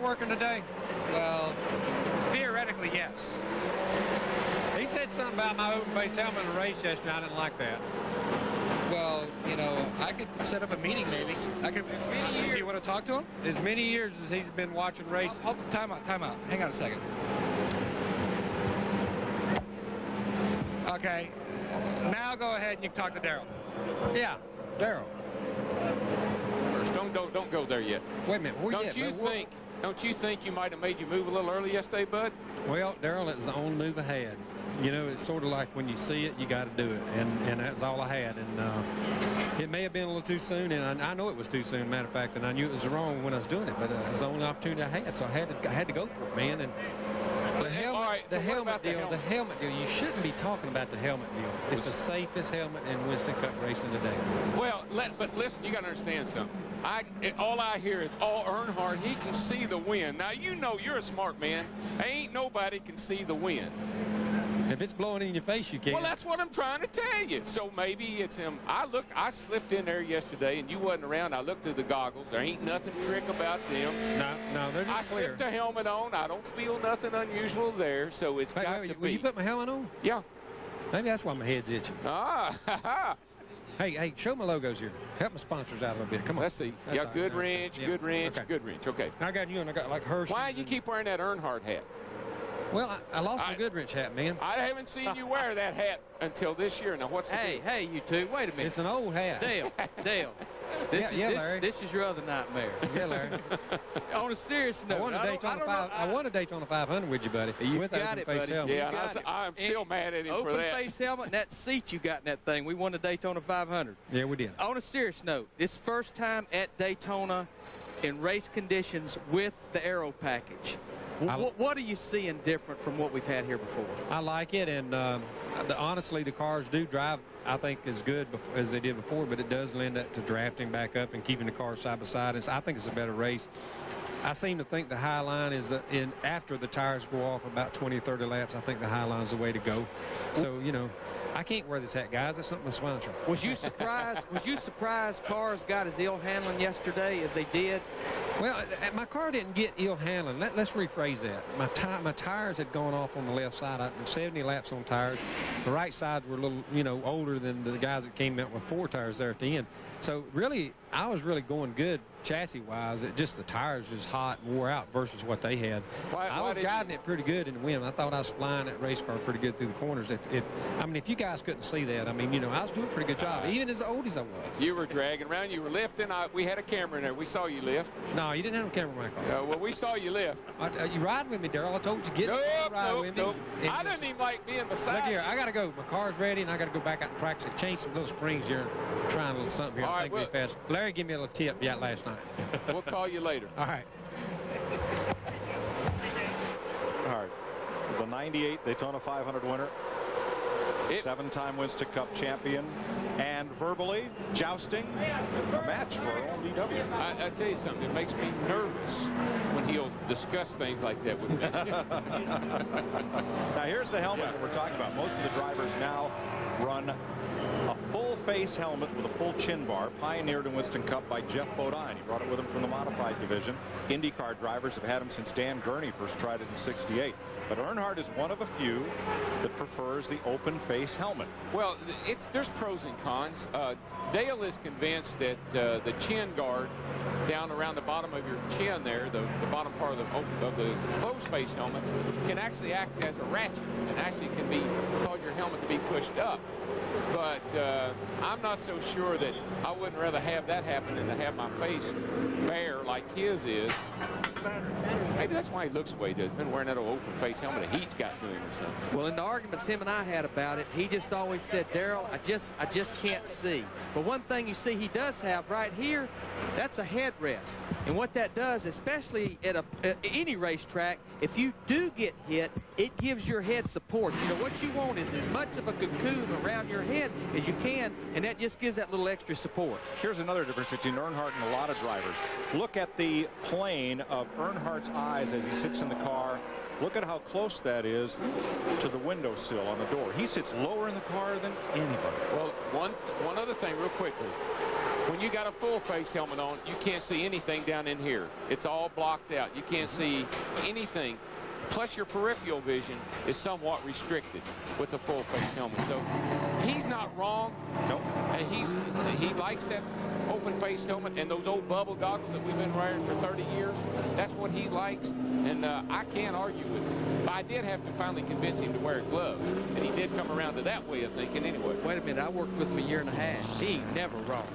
working today? Well, Theoretically, yes. He said something about my open face helmet in a race yesterday. I didn't like that. well, you know, I could set up a meeting maybe. I could. Do you want to talk to him? As many years as he's been watching races. Time out. Hang on a second. Okay. Now go ahead and you can talk to Darrell. Yeah, Darrell. Don't go there yet. Wait a minute. Don't you think you might have made you move a little early yesterday, bud? Well, Darrell, it was the only move I had. You know, it's sort of like when you see it, you got to do it, and that's all I had. And it may have been a little too soon, and I know it was too soon, matter of fact, and I knew it was wrong when I was doing it, but it was the only opportunity I had, so I had to go for it, man. And the helmet deal, you shouldn't be talking about the helmet deal. It's the safest helmet in Winston Cup racing today. Well, but listen, you got to understand something. All I hear is, oh, Earnhardt, he can see the wind. Now, you know you're a smart man. Ain't nobody can see the wind. If it's blowing in your face, you can. Well, that's what I'm trying to tell you. So maybe it's him. I slipped in there yesterday, and you wasn't around. I looked through the goggles. There ain't nothing trick about them. No, they're just clear. I slipped the helmet on. I don't feel nothing unusual there, so it's got to be. Will you put my helmet on? Yeah. Maybe that's why my head's itching. Ah, Hey, show my logos here. Help my sponsors out a little bit. Come on. Let's see. That's yeah, right. Good Wrench, Yeah. Good Wrench, Okay. Good Wrench. Okay. I got you, and I got like Hershey. Why do you keep wearing that Earnhardt hat? Well, I lost my Goodwrench hat, man. I haven't seen you wear that hat until this year. Now, what's the deal? Hey, you two, wait a minute. It's an old hat. Dale, Larry. this is your other nightmare. Yeah, Larry. On a serious note, I won a Daytona 500 with you, buddy. You with got it, buddy. Helmet. Yeah, I'm still mad at him for that. Open face helmet and that seat you got in that thing. We won the Daytona 500. Yeah, we did. On a serious note, this first time at Daytona in race conditions with the aero package. What are you seeing different from what we've had here before? I like it, and honestly, the cars do drive, I think, as good as they did before, but it does lend that to drafting back up and keeping the cars side by side. I think it's a better race. I seem to think the high line is after the tires go off about 20 or 30 laps. I think the high line is the way to go. So, you know, I can't wear this hat, guys. It's something to sponsor. Was you surprised cars got as ill handling yesterday as they did? Well, my car didn't get ill handling. Let's rephrase that. My tires had gone off on the left side. 70 laps on tires. The right sides were a little, you know, older than the guys that came out with 4 tires there at the end. So really, I was really going good chassis-wise. The tires was hot and wore out versus what they had. I was guiding it pretty good in the wind. I thought I was flying that race car pretty good through the corners. I mean, if you guys couldn't see that, I mean, you know, I was doing a pretty good job, even as old as I was. You were dragging around. You were lifting. We had a camera in there. We saw you lift. No, you didn't have a camera in my car. Well, we saw you lift. You riding with me, Darrell. I told you get ride with me. Nope. I didn't even like being beside you. Look here, I got to go. My car's ready, and I got to go back out and practice. Change some little springs here. Trying a little something here. All right, think fast. Larry gave me a little tip last night. We'll call you later. All right. All right. The 98 Daytona 500 winner. 7-time Winston Cup champion, and verbally jousting a match for OMDW. I tell you something, it makes me nervous when he'll discuss things like that with me. Now here's the helmet that we're talking about. Most of the drivers now run a full face helmet with a full chin bar, pioneered in Winston Cup by Jeff Bodine. He brought it with him from the modified division. IndyCar drivers have had him since Dan Gurney first tried it in '68. But Earnhardt is one of a few that prefers the open face helmet. Well, there's pros and cons. Dale is convinced that the chin guard down around the bottom of your chin there, the bottom part of the closed face helmet, can actually act as a ratchet and actually can cause your helmet to be pushed up. But I'm not so sure that I wouldn't rather have that happen than to have my face bare like his is. Maybe that's why he looks the way he does. He's been wearing that old open face helmet. The heat's got to him or something. Well, in the arguments him and I had about it, he just always said, Darrell, I just can't see. But one thing you see he does have right here, that's a headrest. And what that does, especially at any racetrack, if you do get hit, it gives your head support. You know, what you want is as much of a cocoon around your head as you can, and that just gives that little extra support. Here's another difference between Earnhardt and a lot of drivers. Look at the plane of Earnhardt's eyes as he sits in the car. Look at how close that is to the windowsill on the door. He sits lower in the car than anybody. Well, one other thing real quickly. When you got a full face helmet on, you can't see anything down in here. It's all blocked out. You can't see anything. Plus your peripheral vision is somewhat restricted with a full face helmet. So he's not wrong. Nope. And he likes that open face helmet and those old bubble goggles that we've been wearing for 30 years. That's what he likes, and I can't argue with him. But I did have to finally convince him to wear gloves, and he did come around to that way of thinking anyway. Wait a minute, I worked with him a year and a half. He ain't never wrong.